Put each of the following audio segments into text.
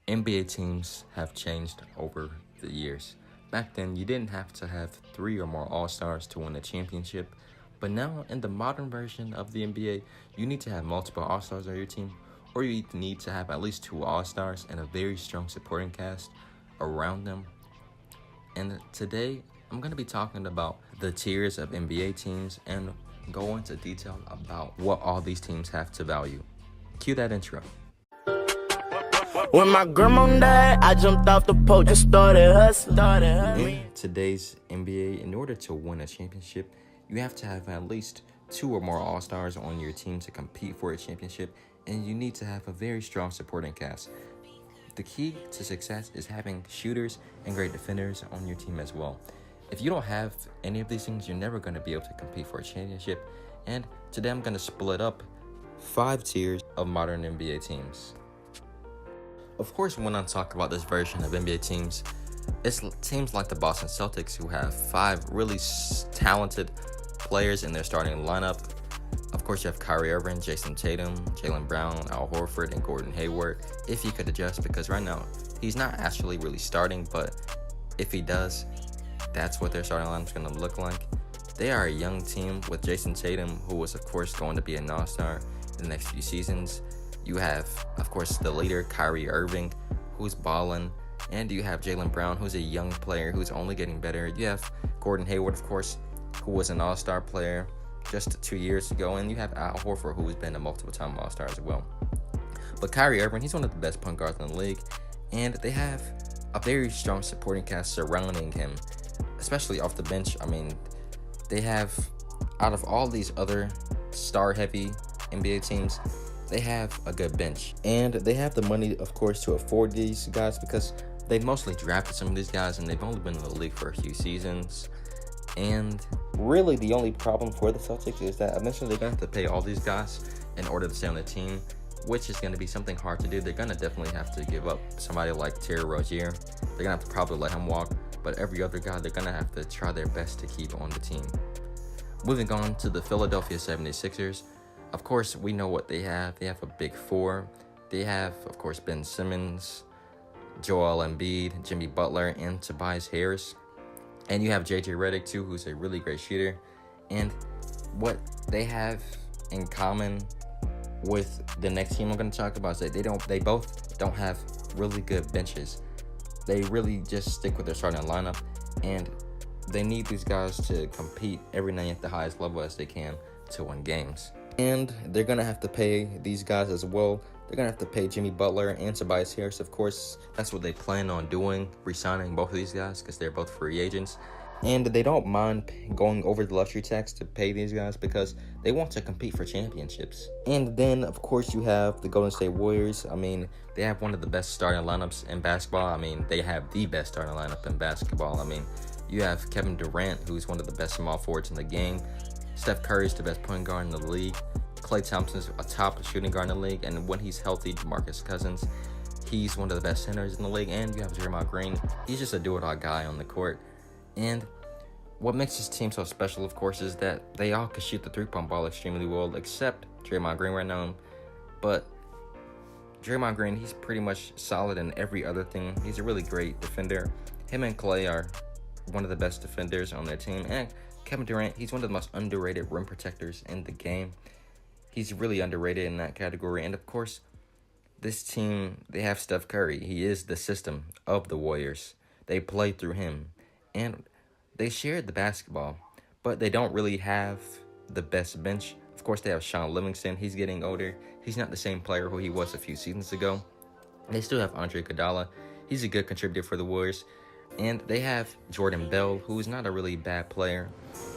NBA teams have changed over the years. Back then, you didn't have to have 3 or more All-Stars to win a championship, but now in the modern version of the NBA, you need to have multiple All-Stars on your team, or you need to have at least 2 All-Stars and a very strong supporting cast around them. And today, I'm going to be talking about the tiers of NBA teams and go into detail about what all these teams have to value. Cue that intro. When my grandma died, I jumped off the porch and started hustling. In today's NBA, in order to win a championship, you have to have at least 2 or more All-Stars on your team to compete for a championship, and you need to have a very strong supporting cast. The key to success is having shooters and great defenders on your team as well. If you don't have any of these things, you're never going to be able to compete for a championship. And today I'm going to split up 5 tiers of modern NBA teams. Of course, when I talk about this version of NBA teams, it's teams like the Boston Celtics who have 5 really talented players in their starting lineup. Of course, you have Kyrie Irving, Jason Tatum, Jaylen Brown, Al Horford, and Gordon Hayward, if he could adjust, because right now he's not actually really starting, but if he does, that's what their starting lineup is going to look like. They are a young team with Jason Tatum, who is, of course, going to be an All-Star in the next few seasons. You have, of course, the leader, Kyrie Irving, who's balling. And you have Jaylen Brown, who's a young player who's only getting better. You have Gordon Hayward, of course, who was an All-Star player just 2 years ago. And you have Al Horford, who's been a multiple-time All-Star as well. But Kyrie Irving, he's one of the best point guards in the league. And they have a very strong supporting cast surrounding him, especially off the bench. I mean, they have, out of all these other star-heavy NBA teams, they have a good bench. And they have the money, of course, to afford these guys because they mostly drafted some of these guys and they've only been in the league for a few seasons. And really the only problem for the Celtics is that eventually they're going to have to pay all these guys in order to stay on the team, which is going to be something hard to do. They're going to definitely have to give up somebody like Terry Rozier. They're going to have to probably let him walk. But every other guy, they're going to have to try their best to keep on the team. Moving on to the Philadelphia 76ers. Of course, we know what they have. They have a big 4. They have, of course, Ben Simmons, Joel Embiid, Jimmy Butler, and Tobias Harris. And you have JJ Redick, too, who's a really great shooter. And what they have in common with the next team I'm going to talk about is that they both don't have really good benches. They really just stick with their starting lineup, and they need these guys to compete every night at the highest level as they can to win games. And they're going to have to pay these guys as well. They're going to have to pay Jimmy Butler and Tobias Harris, of course. That's what they plan on doing, re-signing both of these guys because they're both free agents. And they don't mind going over the luxury tax to pay these guys because they want to compete for championships. And then, of course, you have the Golden State Warriors. I mean, they have one of the best starting lineups in basketball. I mean, they have the best starting lineup in basketball. I mean, you have Kevin Durant, who's one of the best small forwards in the game. Steph Curry's the best point guard in the league. Klay Thompson's a top shooting guard in the league. And when he's healthy, DeMarcus Cousins, he's one of the best centers in the league. And you have Draymond Green. He's just a do-it-all guy on the court. And what makes this team so special, of course, is that they all can shoot the three-point ball extremely well, except Draymond Green right now. But Draymond Green, he's pretty much solid in every other thing. He's a really great defender. Him and Klay are one of the best defenders on their team. And Kevin Durant, he's one of the most underrated rim protectors in the game. He's really underrated in that category. And, of course, this team, they have Steph Curry. He is the system of the Warriors. They play through him. And they shared the basketball, but they don't really have the best bench. Of course, they have Shaun Livingston. He's getting older. He's not the same player who he was a few seasons ago. They still have Andre Iguodala. He's a good contributor for the Warriors. And they have Jordan Bell, who's not a really bad player.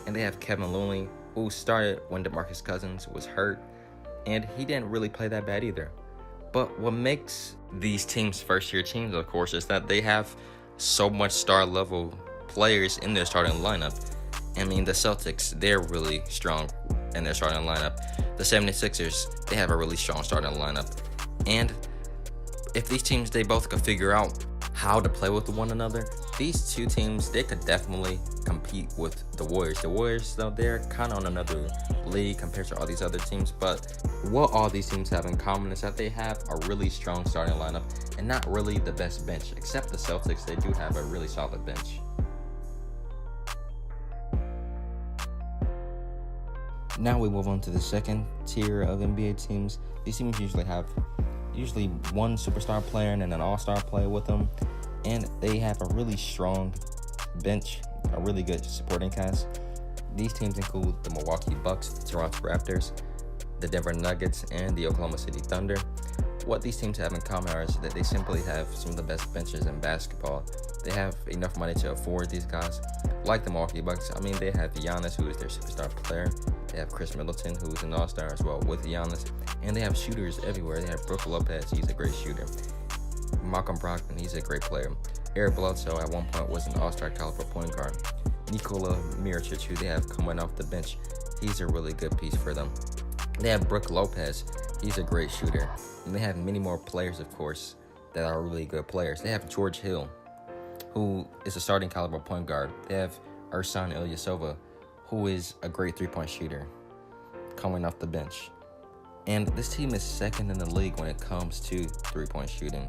And they have Kevin Looney, who started when DeMarcus Cousins was hurt. And he didn't really play that bad either. But what makes these teams first-year teams, of course, is that they have so much star-level players in their starting lineup. I mean, the Celtics, they're really strong in their starting lineup. The 76ers, they have a really strong starting lineup. And if these teams, they both can figure out how to play with one another, these two teams, they could definitely compete with the Warriors. The Warriors, though, they're kind of on another league compared to all these other teams, but what all these teams have in common is that they have a really strong starting lineup and not really the best bench. Except the Celtics, they do have a really solid bench. Now we move on to the second tier of NBA teams. These teams usually have one superstar player and then an all-star player with them, and they have a really strong bench, a really good supporting cast. These teams include the Milwaukee Bucks, the Toronto Raptors, the Denver Nuggets, and the Oklahoma City Thunder. What these teams have in common is that they simply have some of the best benches in basketball. They have enough money to afford these guys. Like the Milwaukee Bucks, they have Giannis, who is their superstar player. They have Chris Middleton, who is an all-star as well with Giannis. And they have shooters everywhere. They have Brook Lopez, he's a great shooter. Malcolm Brogdon, he's a great player. Eric Bledsoe at one point was an all-star caliber point guard. Nikola Mirotic, who they have coming off the bench, he's a really good piece for them. They have Brook Lopez, he's a great shooter. And they have many more players, of course, that are really good players. They have George Hill, who is a starting caliber point guard. They have Ersan Ilyasova, who is a great three-point shooter coming off the bench. And this team is second in the league when it comes to three-point shooting.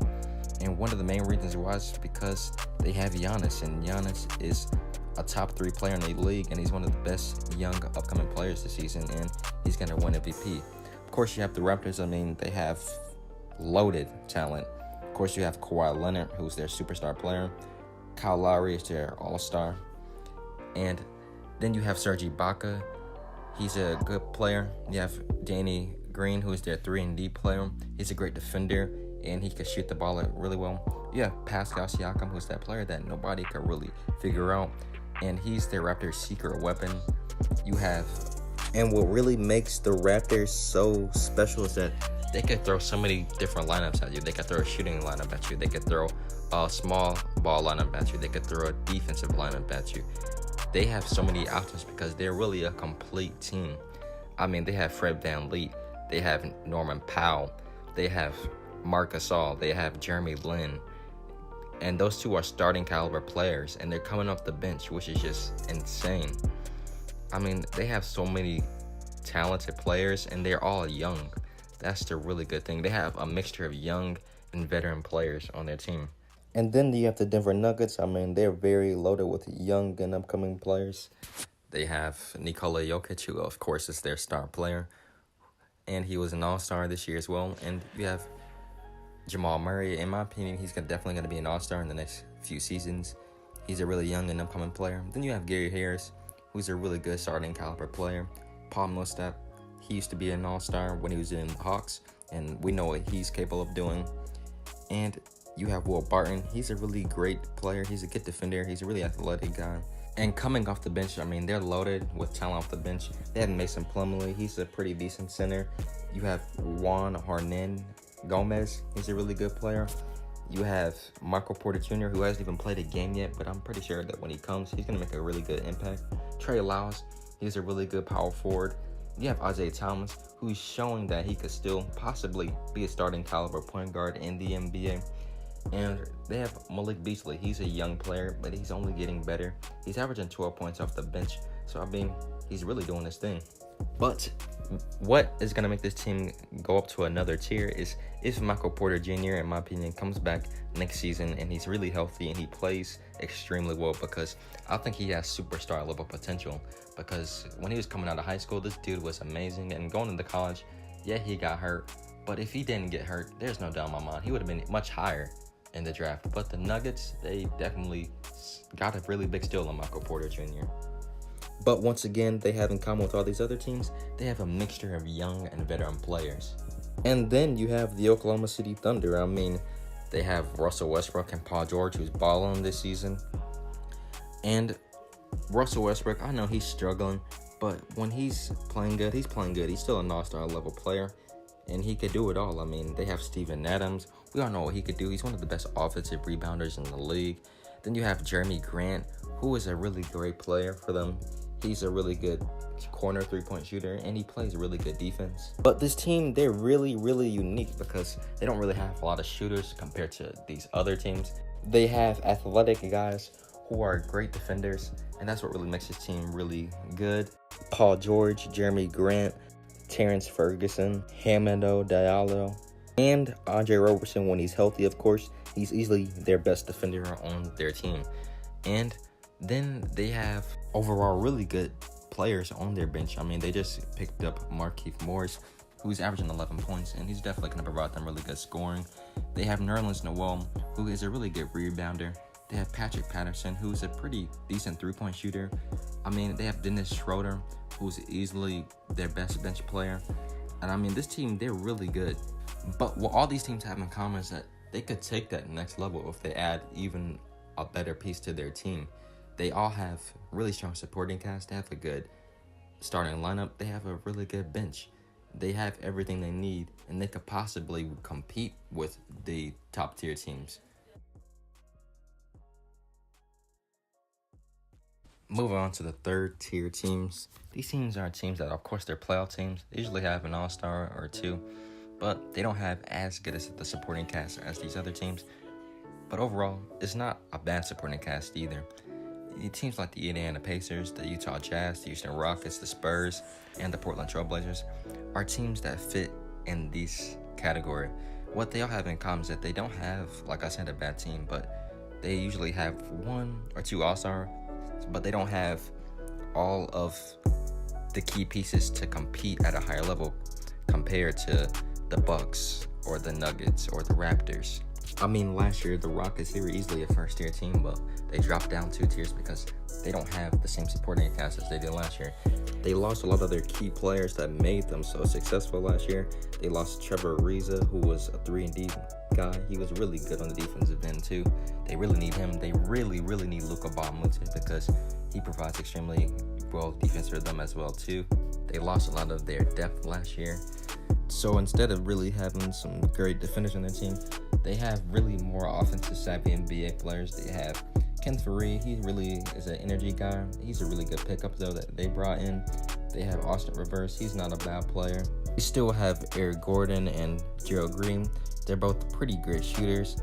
And one of the main reasons why is because they have Giannis, and Giannis is a top 3 player in the league, and he's one of the best young upcoming players this season, and he's going to win MVP. Of course, you have the Raptors. They have loaded talent. Of course, you have Kawhi Leonard, who's their superstar player. Kyle Lowry is their all-star. And then you have Serge Ibaka. He's a good player. You have Danny Green, who is their 3-and-D player. He's a great defender, and he can shoot the ball really well. You have Pascal Siakam, who's that player that nobody can really figure out, and he's their Raptors' secret weapon. And what really makes the Raptors so special is that they could throw so many different lineups at you. They could throw a shooting lineup at you. They could throw a small ball lineup at you. They could throw a defensive lineup at you. They have so many options because they're really a complete team. They have Fred VanVleet. They have Norman Powell. They have Marc Gasol. They have Jeremy Lin. And those two are starting caliber players, and they're coming off the bench, which is just insane. They have so many talented players, and they're all young. That's the really good thing. They have a mixture of young and veteran players on their team. And then you have the Denver Nuggets. They're very loaded with young and upcoming players. They have Nikola Jokic, who, of course, is their star player. And he was an all-star this year as well. And you have Jamal Murray. In my opinion, he's definitely going to be an all-star in the next few seasons. He's a really young and upcoming player. Then you have Gary Harris, who's a really good starting caliber player. Paul Millsap, he used to be an all-star when he was in the Hawks, and we know what he's capable of doing. And you have Will Barton. He's a really great player. He's a good defender. He's a really athletic guy. And coming off the bench, they're loaded with talent off the bench. They have Mason Plumlee. He's a pretty decent center. You have Juan Hernan Gomez. He's a really good player. You have Michael Porter Jr., who hasn't even played a game yet, but I'm pretty sure that when he comes, he's going to make a really good impact. Trey Lyles, he's a really good power forward. You have Isaiah Thomas, who's showing that he could still possibly be a starting caliber point guard in the NBA. And they have Malik Beasley. He's a young player, but he's only getting better. He's averaging 12 points off the bench. So, he's really doing his thing. But what is going to make this team go up to another tier is if Michael Porter Jr., in my opinion, comes back next season and he's really healthy and he plays extremely well, because I think he has superstar level potential. Because when he was coming out of high school, this dude was amazing. And going into college, yeah, he got hurt. But if he didn't get hurt, there's no doubt in my mind, he would have been much higher in the draft. But the Nuggets, they definitely got a really big steal on Michael Porter Jr. But once again, they have in common with all these other teams, they have a mixture of young and veteran players. And then you have the Oklahoma City Thunder. They have Russell Westbrook and Paul George, who's balling this season. And Russell Westbrook, I know he's struggling, but when he's playing good, he's playing good. He's still an all-star level player, and he could do it all. They have Steven Adams. We all know what he could do. He's one of the best offensive rebounders in the league. Then you have Jeremy Grant, who is a really great player for them. He's a really good corner three-point shooter, and he plays really good defense. But this team, they're really, really unique because they don't really have a lot of shooters compared to these other teams. They have athletic guys who are great defenders, and that's what really makes his team really good. Paul George, Jeremy Grant, Terrence Ferguson, Hamidou Diallo, and Andre Robertson when he's healthy, of course. He's easily their best defender on their team. And then they have overall really good players on their bench. I mean, they just picked up Markieff Morris, who's averaging 11 points, and he's definitely going to provide them really good scoring. They have Nerlens Noel, who is a really good rebounder. They have Patrick Patterson, who's a pretty decent three-point shooter. I mean, they have Dennis Schroeder, who's easily their best bench player. And I mean, this team, they're really good. But what all these teams have in common is that they could take that next level if they add even a better piece to their team. They all have really strong supporting cast. They have a good starting lineup. They have a really good bench. They have everything they need, and they could possibly compete with the top tier teams. Moving on to the third tier teams. These teams are teams that, of course, they're playoff teams. They usually have an all-star or two, but they don't have as good as the supporting cast as these other teams. But overall, it's not a bad supporting cast either. Teams like the Indiana Pacers, the Utah Jazz, the Houston Rockets, the Spurs, and the Portland Trail Blazers are teams that fit in this category. What they all have in common is that they don't have, like I said, a bad team, but they usually have one or two all-star, but they don't have all of the key pieces to compete at a higher level compared to the Bucks or the Nuggets or the Raptors. I mean, last year, the Rockets, they were easily a first-tier team, but they dropped down 2 tiers because they don't have the same supporting cast as they did last year. They lost a lot of their key players that made them so successful last year. They lost Trevor Ariza, who was a 3-and-D guy. He was really good on the defensive end, too. They really need him. They really need Luka Baumgartner because he provides extremely well defense for them as well, too. They lost a lot of their depth last year. So instead of really having some great defenders on their team, they have really more offensive savvy NBA players. They have Kenneth Faried. He really is an energy guy. He's a really good pickup, though, that they brought in. They have Austin Rivers. He's not a bad player. They still have Eric Gordon and Gerald Green. They're both pretty great shooters.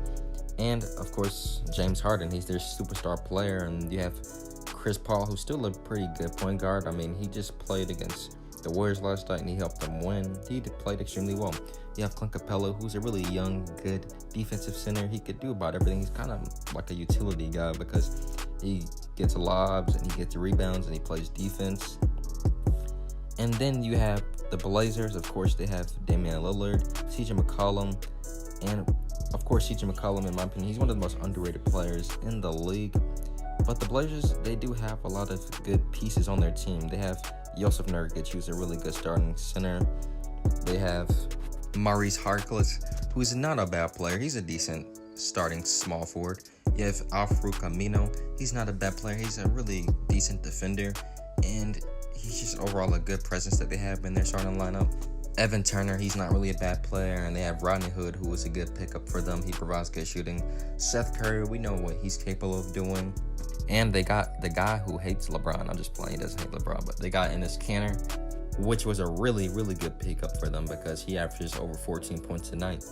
And, of course, James Harden. He's their superstar player. And you have Chris Paul, who's still a pretty good point guard. I mean, he just played against the Warriors last night, and he helped them win. He played extremely well. You have Clint Capella, who's a really young, good defensive center. He could do about everything. He's kind of like a utility guy because he gets lobs and he gets rebounds and he plays defense. And then you have the Blazers. Of course, they have Damian Lillard, CJ McCollum, and of course, CJ McCollum, in my opinion, he's one of the most underrated players in the league. But the Blazers, they do have a lot of good pieces on their team. They have Jusuf Nurkic, who's a really good starting center. They have Maurice Harkless, who's not a bad player. He's a decent starting small forward. You have Al-Farouq Amino. He's not a bad player. He's a really decent defender, and he's just overall a good presence that they have in their starting lineup. Evan Turner, he's not really a bad player, and they have Rodney Hood, who is a good pickup for them. He provides good shooting. Seth Curry, we know what he's capable of doing. And they got the guy who hates LeBron. I'm just playing. He doesn't hate LeBron, but they got Enes Kanter, which was a really good pickup for them because he averages over 14 points a night.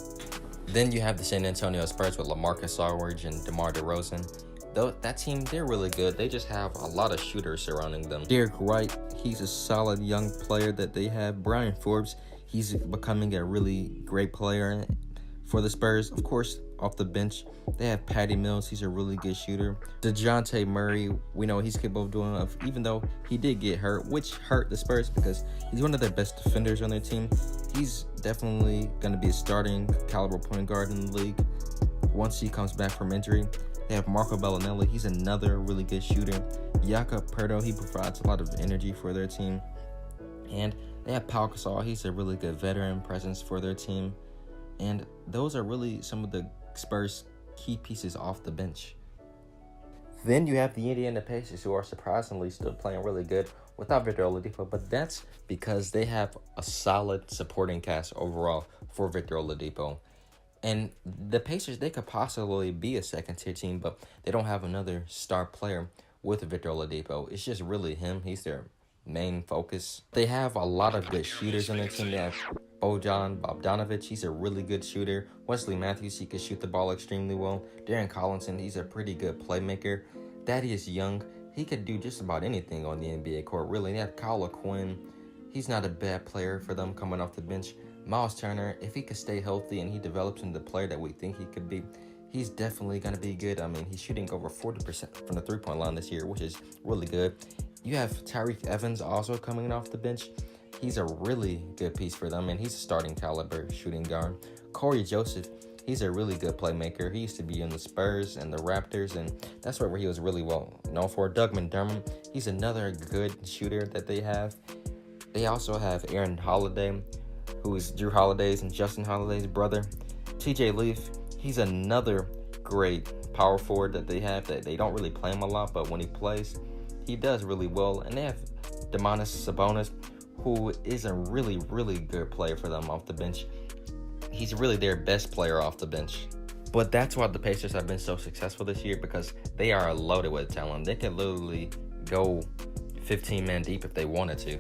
Then you have the San Antonio Spurs with LaMarcus Aldridge and DeMar DeRozan. Though that team, they're really good. They just have a lot of shooters surrounding them. Derek Wright, he's a solid young player that they have. Brian Forbes, he's becoming a really great player for the Spurs. Of course, off the bench, they have Patty Mills. He's a really good shooter. DeJounte Murray, we know he's capable of doing it, even though he did get hurt, which hurt the Spurs because he's one of their best defenders on their team. He's definitely going to be a starting caliber point guard in the league once he comes back from injury. They have Marco Bellinelli. He's another really good shooter. Jakob Poeltl, he provides a lot of energy for their team. And they have Pau Gasol. He's a really good veteran presence for their team. And those are really some of the Spurs' key pieces off the bench. Then you have the Indiana Pacers, who are surprisingly still playing really good without Victor Oladipo, but that's because they have a solid supporting cast overall for Victor Oladipo. And the Pacers, they could possibly be a second-tier team, but they don't have another star player with Victor Oladipo. It's just really him. He's their main focus. They have a lot of good shooters on their team. They have Bojan Bogdanovic, he's a really good shooter. Wesley Matthews, he can shoot the ball extremely well. Darren Collinson, he's a pretty good playmaker. Thaddeus Young, he could do just about anything on the NBA court, really. They have Kyle Quinn. He's not a bad player for them coming off the bench. Miles Turner, if he could stay healthy and he develops into the player that we think he could be, he's definitely going to be good. I mean, he's shooting over 40% from the three-point line this year, which is really good. You have Tyreke Evans also coming off the bench. He's a really good piece for them, and he's a starting caliber shooting guard. Corey Joseph, he's a really good playmaker. He used to be in the Spurs and the Raptors, and that's where he was really well known for. Doug McDermott, he's another good shooter that they have. They also have Aaron Holiday, who is Drew Holiday's and Justin Holiday's brother. TJ Leaf, he's another great power forward that they have. That they don't really play him a lot, but when he plays, he does really well. And they have Domantas Sabonis, who is a really, really good player for them off the bench. He's really their best player off the bench. But that's why the Pacers have been so successful this year, because they are loaded with talent. They can literally go 15 men deep if they wanted to.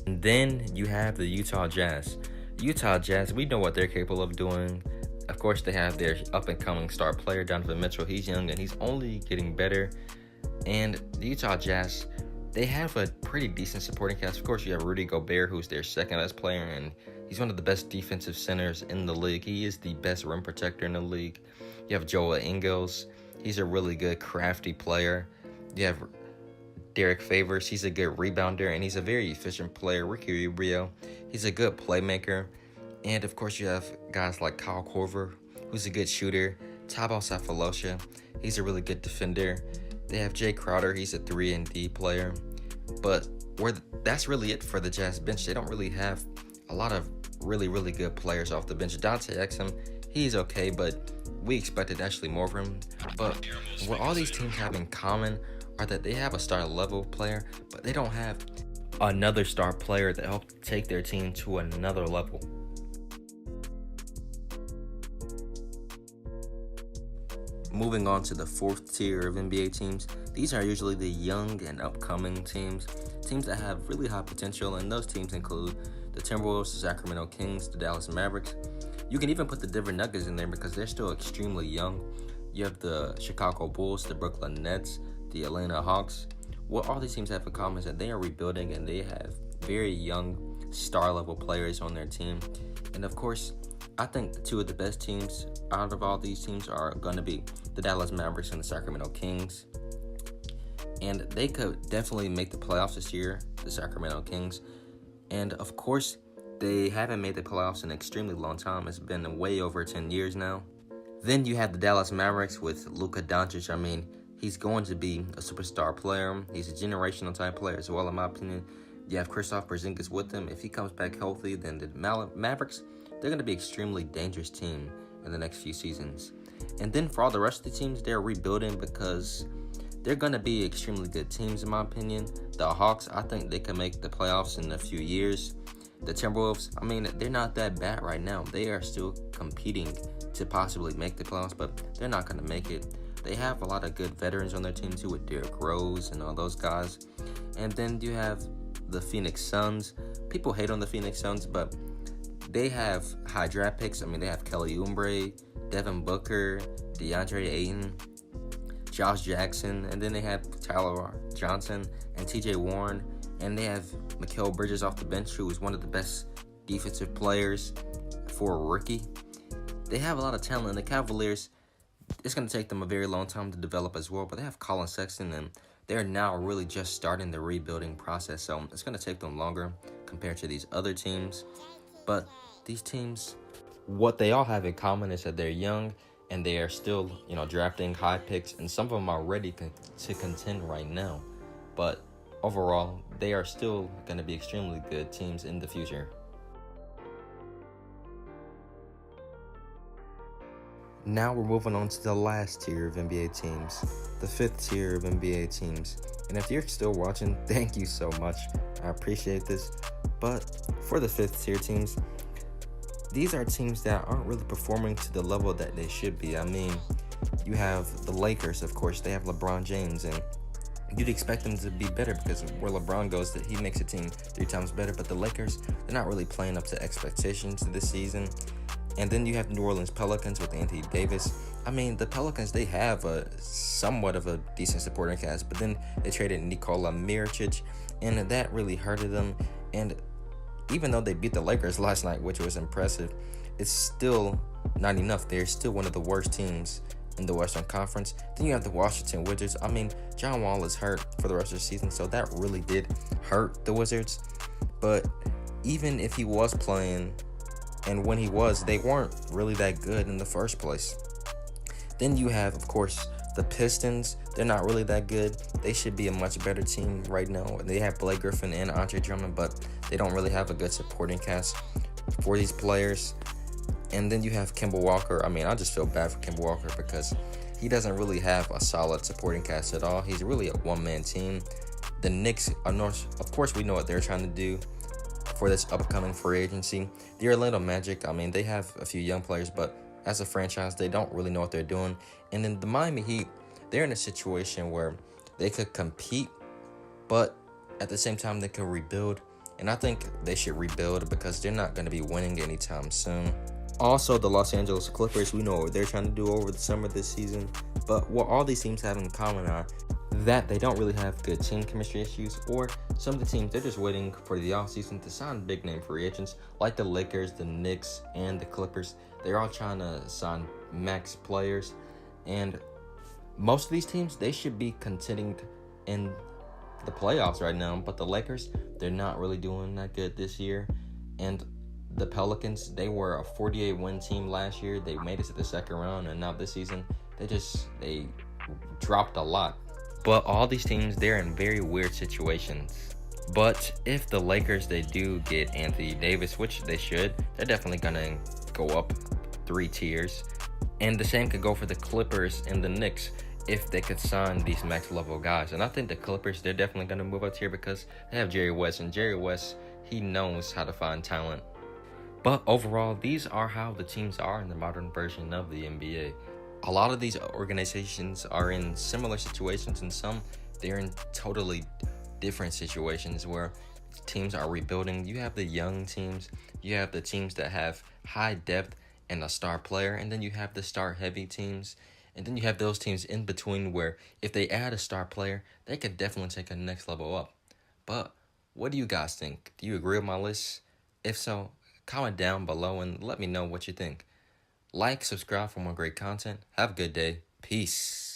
And then you have the Utah Jazz. Utah Jazz, we know what they're capable of doing. Of course, they have their up-and-coming star player, Donovan Mitchell. He's young, and he's only getting better. And the Utah Jazz, they have a pretty decent supporting cast. Of course, you have Rudy Gobert, who's their second-best player, and he's one of the best defensive centers in the league. He is the best rim protector in the league. You have Joel Ingles. He's a really good, crafty player. You have Derek Favors, he's a good rebounder, and he's a very efficient player. Ricky Rubio, he's a good playmaker. And, of course, you have guys like Kyle Korver, who's a good shooter. Thabo Sefolosha, he's a really good defender. They have Jay Crowder, he's a 3-and-D player. But that's really it for the Jazz bench. They don't really have a lot of really, really good players off the bench. Dante Exum, he's okay, but we expected actually more from him. But what all these teams have in common are that they have a star level player, but they don't have another star player that helps take their team to another level. Moving on to the fourth tier of NBA teams, these are usually the young and upcoming teams that have really high potential, and those teams include the Timberwolves, the Sacramento Kings, the Dallas Mavericks. You can even put the Denver Nuggets in there because they're still extremely young. You have the Chicago Bulls, the Brooklyn Nets, the Atlanta Hawks. What all these teams have in common is that they are rebuilding and they have very young star-level players on their team. And of course, I think two of the best teams out of all these teams are going to be the Dallas Mavericks and the Sacramento Kings. And they could definitely make the playoffs this year, the Sacramento Kings. And of course, they haven't made the playoffs in an extremely long time. It's been way over 10 years now. Then you have the Dallas Mavericks with Luka Doncic. I mean, he's going to be a superstar player. He's a generational type player as well, in my opinion. You have Kristaps Porzingis with him. If he comes back healthy, then the Mavericks, they're going to be an extremely dangerous team in the next few seasons. And then for all the rest of the teams, they're rebuilding because they're going to be extremely good teams, in my opinion. The Hawks, I think they can make the playoffs in a few years. The Timberwolves, I mean, they're not that bad right now. They are still competing to possibly make the playoffs, but they're not going to make it. They have a lot of good veterans on their team too, with Derrick Rose and all those guys. And then you have the Phoenix Suns. People hate on the Phoenix Suns, but they have high draft picks. I mean, they have Kelly Oubre, Devin Booker, DeAndre Ayton, Josh Jackson, and then they have Tyler Johnson and TJ Warren, and they have Mikal Bridges off the bench, who is one of the best defensive players for a rookie. They have a lot of talent, and the Cavaliers, it's going to take them a very long time to develop as well, but they have Colin Sexton, and they're now really just starting the rebuilding process, so it's going to take them longer compared to these other teams. But these teams, what they all have in common is that they're young, and they are still, drafting high picks, and some of them are ready to contend right now. But overall, they are still going to be extremely good teams in the future. Now we're moving on to the last tier of NBA teams, the fifth tier of NBA teams. And if you're still watching, thank you so much. I appreciate this. But for the fifth tier teams, these are teams that aren't really performing to the level that they should be. I mean, you have the Lakers, of course. They have LeBron James, and you'd expect them to be better because where LeBron goes, that he makes a team 3 times better. But the Lakers, they're not really playing up to expectations this season. And then you have New Orleans Pelicans with Anthony Davis. I mean, the Pelicans, they have a somewhat of a decent supporting cast, but then they traded Nikola Mirotic, and that really hurted them. And even though they beat the Lakers last night, which was impressive, it's still not enough. They're still one of the worst teams in the Western Conference. Then you have the Washington Wizards. I mean, John Wall is hurt for the rest of the season, so that really did hurt the Wizards. But even if he was playing, and when he was, they weren't really that good in the first place. Then you have, of course, the Pistons. They're not really that good. They should be a much better team right now. They have Blake Griffin and Andre Drummond, but they don't really have a good supporting cast for these players. And then you have Kemba Walker. I mean, I just feel bad for Kemba Walker because he doesn't really have a solid supporting cast at all. He's really a one-man team. The Knicks, of course, we know what they're trying to do for this upcoming free agency. The Orlando Magic, I mean, they have a few young players, but as a franchise, they don't really know what they're doing. And then the Miami Heat, they're in a situation where they could compete, but at the same time, they could rebuild. And I think they should rebuild because they're not going to be winning anytime soon. Also, the Los Angeles Clippers, we know what they're trying to do over the summer this season. But what all these teams have in common are that they don't really have good team chemistry issues, or some of the teams, they're just waiting for the offseason to sign big name free agents like the Lakers, the Knicks, and the Clippers. They're all trying to sign max players, and most of these teams, they should be contending in the playoffs right now, but the Lakers, they're not really doing that good this year. And the Pelicans, they were a 48-win team last year. They made it to the second round, and now this season, they dropped a lot. But all these teams, they're in very weird situations. But if the Lakers, they do get Anthony Davis, which they should, they're definitely going to go up 3 tiers. And the same could go for the Clippers and the Knicks if they could sign these max level guys. And I think the Clippers, they're definitely going to move up tier because they have Jerry West. And Jerry West, he knows how to find talent. But overall, these are how the teams are in the modern version of the NBA. A lot of these organizations are in similar situations, and some they're in totally different situations where teams are rebuilding. You have the young teams, you have the teams that have high depth and a star player, and then you have the star heavy teams, and then you have those teams in between where if they add a star player, they could definitely take a next level up. But what do you guys think? Do you agree with my list? If so, comment down below and let me know what you think. Like, subscribe for more great content. Have a good day. Peace.